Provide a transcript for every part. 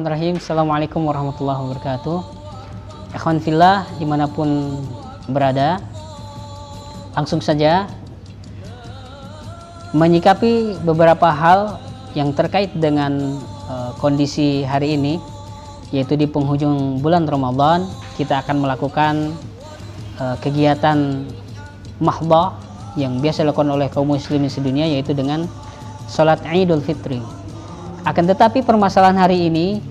Bismillahirrahmanirrahim. Assalamualaikum warahmatullahi wabarakatuh. Ikhwan fillah dimanapun berada, langsung saja menyikapi beberapa hal yang terkait dengan kondisi hari ini, yaitu di penghujung bulan Ramadan kita akan melakukan kegiatan mahdhah yang biasa dilakukan oleh kaum muslimin sedunia, yaitu dengan salat Idul Fitri. Akan tetapi permasalahan hari ini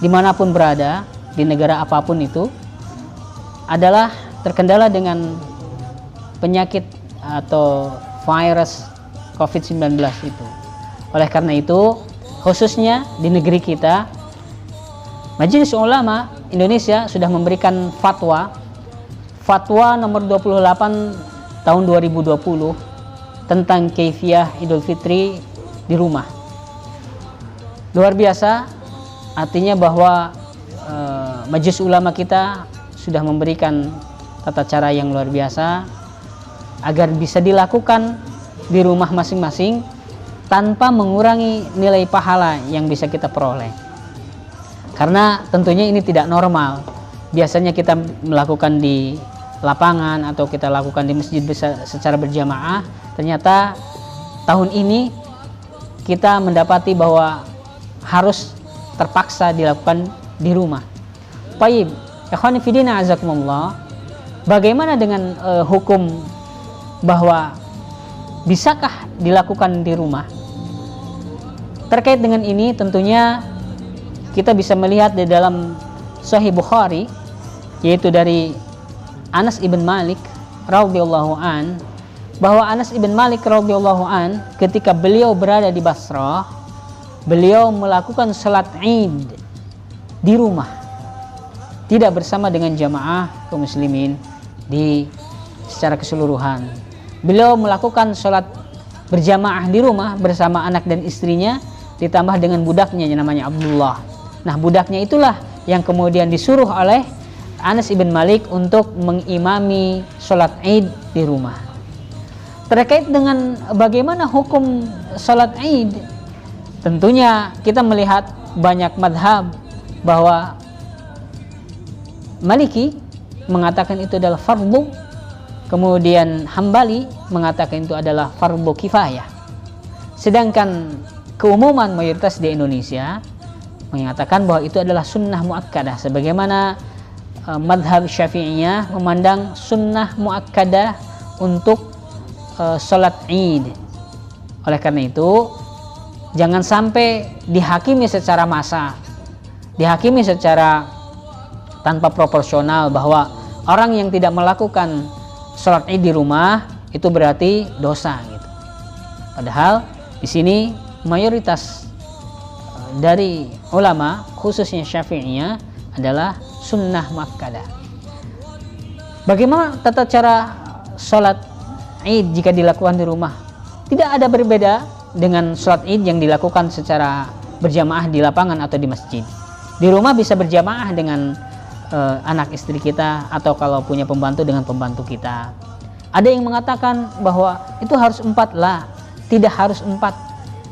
dimanapun berada, di negara apapun itu, adalah terkendala dengan penyakit atau virus COVID-19 itu. Oleh karena itu, khususnya di negeri kita, Majelis Ulama Indonesia sudah memberikan fatwa nomor 28 tahun 2020 tentang kaifiyah Idul Fitri di rumah. Luar biasa, artinya bahwa Majelis Ulama kita sudah memberikan tata cara yang luar biasa agar bisa dilakukan di rumah masing-masing tanpa mengurangi nilai pahala yang bisa kita peroleh. Karena tentunya ini tidak normal. Biasanya kita melakukan di lapangan atau kita lakukan di masjid secara berjamaah. Ternyata tahun ini kita mendapati bahwa harus terpaksa dilakukan di rumah. Baik, ikhwani fillah azakumullah, bagaimana dengan hukum bahwa bisakah dilakukan di rumah? Terkait dengan ini tentunya kita bisa melihat di dalam Sahih Bukhari, yaitu dari Anas ibn Malik radhiyallahu an, bahwa Anas ibn Malik radhiyallahu an ketika beliau berada di Basrah, beliau melakukan salat Id di rumah, tidak bersama dengan jamaah kaum muslimin secara keseluruhan. Beliau melakukan salat berjamaah di rumah bersama anak dan istrinya, ditambah dengan budaknya yang namanya Abdullah. Nah, budaknya itulah yang kemudian disuruh oleh Anas ibn Malik untuk mengimami salat Id di rumah. Terkait dengan bagaimana hukum salat Id, tentunya kita melihat banyak madhab bahwa Maliki mengatakan itu adalah fardu, kemudian Hambali mengatakan itu adalah fardu kifayah. Sedangkan keumuman mayoritas di Indonesia mengatakan bahwa itu adalah sunnah muakkadah, sebagaimana madhab Syafi'iyah memandang sunnah muakkadah untuk salat Id. Oleh karena itu, jangan sampai dihakimi secara massal, dihakimi secara tanpa proporsional bahwa orang yang tidak melakukan sholat Id di rumah itu berarti dosa gitu. Padahal di sini mayoritas dari ulama, khususnya Syafi'iyah, adalah sunnah muakkadah. Bagaimana tata cara sholat Id jika dilakukan di rumah? Tidak ada berbeda dengan sholat Id yang dilakukan secara berjamaah di lapangan atau di masjid. Di rumah bisa berjamaah dengan anak istri kita, atau kalau punya pembantu dengan pembantu kita. Ada yang mengatakan bahwa itu harus 4 lah, tidak harus 4.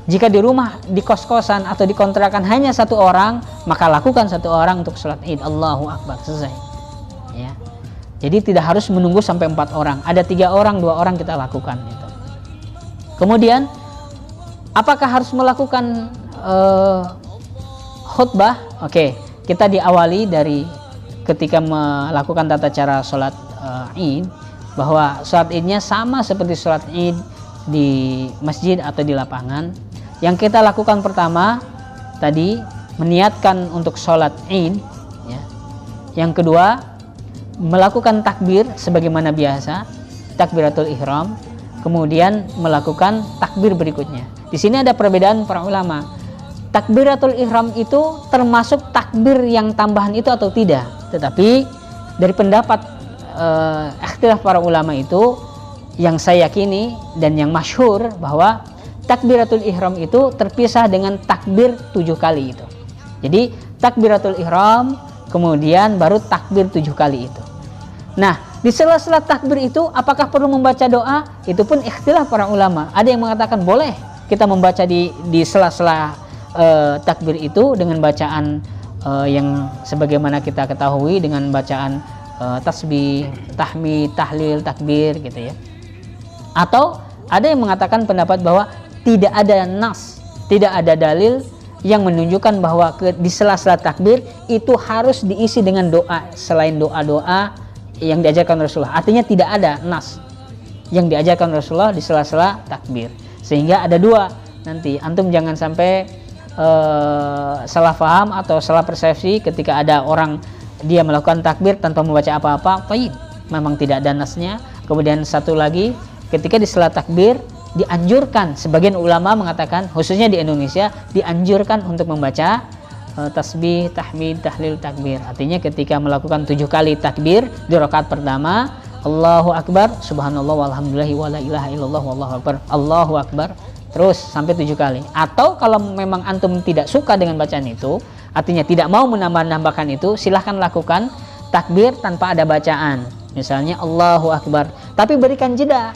Jika di rumah, di kos-kosan atau di kontrakan hanya 1 orang, maka lakukan 1 orang untuk sholat Id. Allahu Akbar, selesai. Ya. Jadi tidak harus menunggu sampai 4 orang. Ada 3 orang, 2 orang kita lakukan. Gitu. Kemudian, apakah harus melakukan khutbah? Oke, kita diawali dari ketika melakukan tata cara sholat Id, bahwa sholat Idnya sama seperti sholat Id di masjid atau di lapangan. Yang kita lakukan pertama tadi meniatkan untuk sholat Id, ya. Yang kedua, melakukan takbir sebagaimana biasa, takbiratul ihram, kemudian melakukan takbir berikutnya. Di sini ada perbedaan para ulama. Takbiratul ihram itu termasuk takbir yang tambahan itu atau tidak? Tetapi dari pendapat ikhtilaf para ulama itu, yang saya yakini dan yang masyhur bahwa takbiratul ihram itu terpisah dengan takbir 7 kali itu. Jadi takbiratul ihram kemudian baru takbir 7 kali itu. Nah, di sela-sela takbir itu apakah perlu membaca doa? Itu pun ikhtilaf para ulama. Ada yang mengatakan boleh kita membaca di sela-sela takbir itu dengan bacaan yang sebagaimana kita ketahui, dengan bacaan tasbih, tahmid, tahlil, takbir gitu ya. Atau ada yang mengatakan pendapat bahwa tidak ada nas, tidak ada dalil yang menunjukkan bahwa di sela-sela takbir itu harus diisi dengan doa selain doa-doa yang diajarkan Rasulullah. Artinya tidak ada nas yang diajarkan Rasulullah di sela-sela takbir. Sehingga ada dua, nanti antum jangan sampai salah paham atau salah persepsi ketika ada orang dia melakukan takbir tanpa membaca apa-apa. Baik, memang tidak ada nasnya. Kemudian satu lagi, ketika di sela takbir dianjurkan, sebagian ulama mengatakan khususnya di Indonesia dianjurkan untuk membaca tasbih, tahmid, tahlil, takbir. Artinya ketika melakukan 7 kali takbir di rakaat pertama, Allahu Akbar, subhanallah walhamdulillah wala ilaha illallah wallahu akbar, Allahu Akbar, terus sampai 7 kali. Atau kalau memang antum tidak suka dengan bacaan itu, artinya tidak mau menambah-nambahkan itu, silahkan lakukan takbir tanpa ada bacaan. Misalnya Allahu Akbar, tapi berikan jeda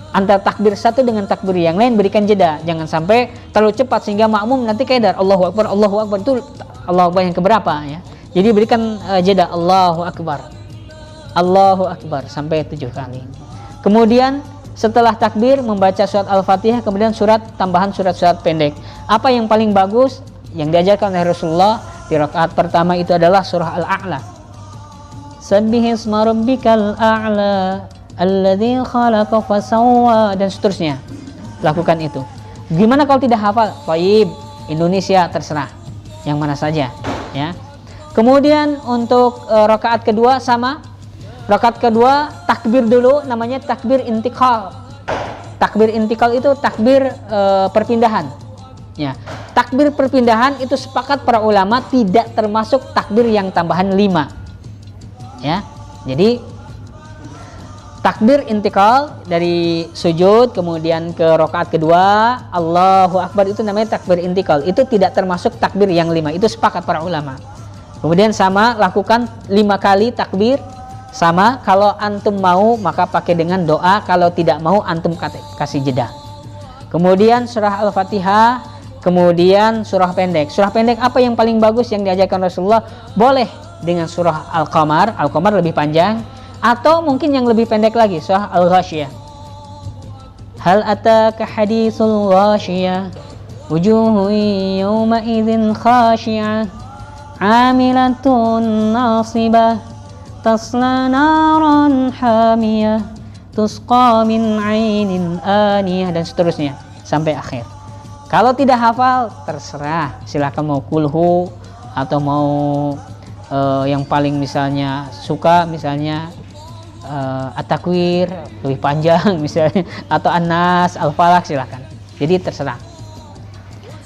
antara takbir satu dengan takbir yang lain, berikan jeda, jangan sampai terlalu cepat sehingga makmum nanti kedar Allahu Akbar itu Allahu Akbar yang keberapa ya. Jadi berikan jeda, Allahu Akbar sampai 7 kali. Kemudian setelah takbir membaca surat Al-Fatihah, kemudian tambahan surat-surat pendek. Apa yang paling bagus yang diajarkan oleh Rasulullah di rakaat pertama itu adalah surah Al-A'la. Sabbihisma rabbikal a'la alladzi khalaqa fasawwa, dan seterusnya. Lakukan itu. Gimana kalau tidak hafal? Baik, Indonesia terserah. Yang mana saja, ya. Kemudian untuk rakaat kedua sama. Rakaat kedua takbir dulu, namanya takbir intikal. Takbir intikal itu takbir perpindahan. Ya. Takbir perpindahan itu sepakat para ulama tidak termasuk takbir yang tambahan 5. Ya. Jadi takbir intikal dari sujud kemudian ke rakaat kedua, Allahu Akbar, itu namanya takbir intikal. Itu tidak termasuk takbir yang 5. Itu sepakat para ulama. Kemudian sama, lakukan 5 kali takbir. Sama, kalau antum mau maka pakai dengan doa, kalau tidak mau antum kasih jeda. Kemudian surah Al-Fatihah, kemudian surah pendek. Surah pendek apa yang paling bagus yang diajarkan Rasulullah? Boleh dengan surah Al-Qamar. Al-Qamar lebih panjang, atau mungkin yang lebih pendek lagi, surah Al-Ghasyiyah. Hal ataka haditsul ghasyiyah wujuhun yawma idzin khashi'ah 'amilatun nasibah tasla naran hamiyah tusqa min 'ainin aniyah, dan seterusnya sampai akhir. Kalau tidak hafal terserah, silakan mau kulhu atau mau yang paling misalnya suka misalnya At-Takwir lebih panjang misalnya, atau An-Nas, Al-Falaq, silakan. Jadi terserah.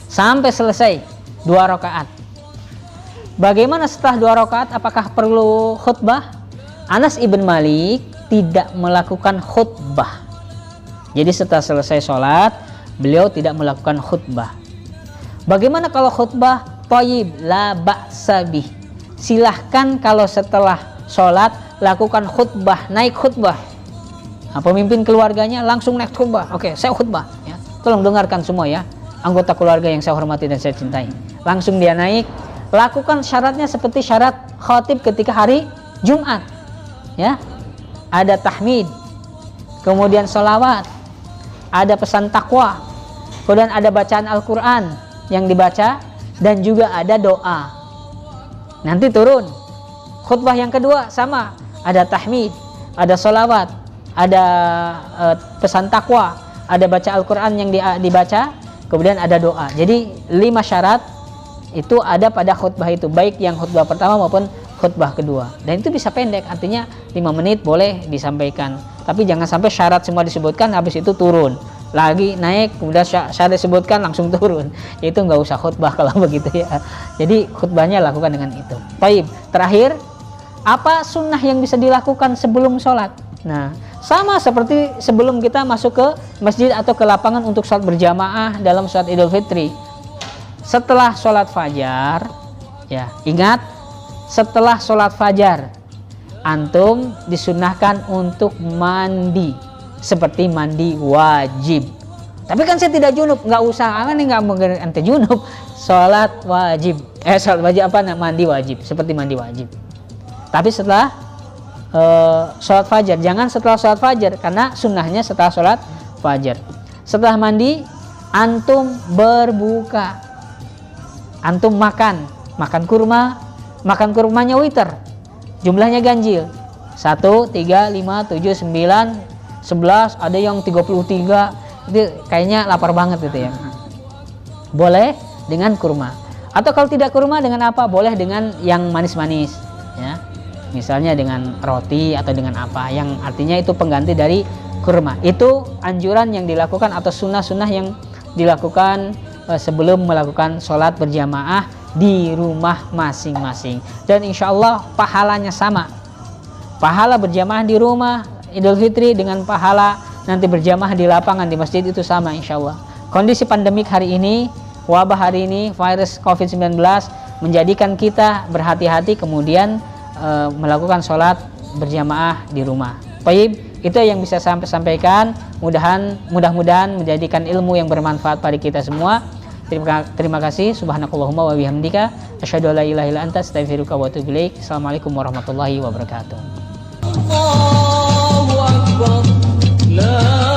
Sampai selesai 2 rakaat. Bagaimana setelah 2 rakaat? Apakah perlu khutbah? Anas ibn Malik tidak melakukan khutbah. Jadi setelah selesai sholat, beliau tidak melakukan khutbah. Bagaimana kalau khutbah? Thayyib, la ba'sa bih. Silahkan kalau setelah sholat lakukan khutbah, naik khutbah. Nah, pemimpin keluarganya langsung naik khutbah. Oke, saya khutbah ya. Tolong dengarkan semua ya, anggota keluarga yang saya hormati dan saya cintai. Langsung dia naik. Lakukan syaratnya seperti syarat khatib ketika hari Jumat. Ya. Ada tahmid, kemudian sholawat, ada pesan takwa, kemudian ada bacaan Al-Quran yang dibaca, dan juga ada doa. Nanti turun khutbah yang kedua sama, ada tahmid, ada sholawat, ada pesan takwa, ada baca Al-Quran yang dibaca, kemudian ada doa. Jadi 5 syarat itu ada pada khutbah itu, baik yang khutbah pertama maupun khutbah kedua. Dan itu bisa pendek, artinya 5 menit boleh disampaikan. Tapi jangan sampai syarat semua disebutkan, habis itu turun lagi, naik, kemudian syarat disebutkan langsung turun. Itu nggak usah khutbah kalau begitu ya. Jadi khutbahnya lakukan dengan itu. Baik, terakhir, apa sunnah yang bisa dilakukan sebelum sholat? Nah, sama seperti sebelum kita masuk ke masjid atau ke lapangan untuk sholat berjamaah dalam sholat Idul Fitri. Setelah sholat fajar, ya ingat, setelah sholat fajar antum disunnahkan untuk mandi seperti mandi wajib. Tapi kan saya tidak junub, nggak usah, nih nggak mau ente junub. Sholat wajib, sholat wajib apa? Mandi wajib, seperti mandi wajib. Tapi setelah sholat fajar, jangan setelah sholat fajar, karena sunnahnya setelah sholat fajar. Setelah mandi, antum berbuka, antum makan kurma, makan kurmanya witer, jumlahnya ganjil, 1, 3, 5, 7, 9, 11, ada yang 33, itu kayaknya lapar banget gitu ya. Boleh dengan kurma, atau kalau tidak kurma dengan apa? Boleh dengan yang manis-manis ya, misalnya dengan roti atau dengan apa, yang artinya itu pengganti dari kurma. Itu anjuran yang dilakukan atau sunnah-sunnah yang dilakukan sebelum melakukan sholat berjamaah di rumah masing-masing. Dan insya Allah pahalanya sama, pahala berjamaah di rumah Idul Fitri dengan pahala nanti berjamaah di lapangan di masjid itu sama insya Allah. Kondisi pandemik hari ini, wabah hari ini, virus COVID-19 menjadikan kita berhati-hati kemudian melakukan sholat berjamaah di rumah. Baik, itu yang bisa saya sampaikan. Mudah-mudahan menjadikan ilmu yang bermanfaat pada kita semua. Terima kasih. Subhanakallahumma wa bihamdika asyhadu an la ilaha illa anta astaghfiruka wa atubu ilaik. Assalamualaikum warahmatullahi wabarakatuh. Allahu akbar. La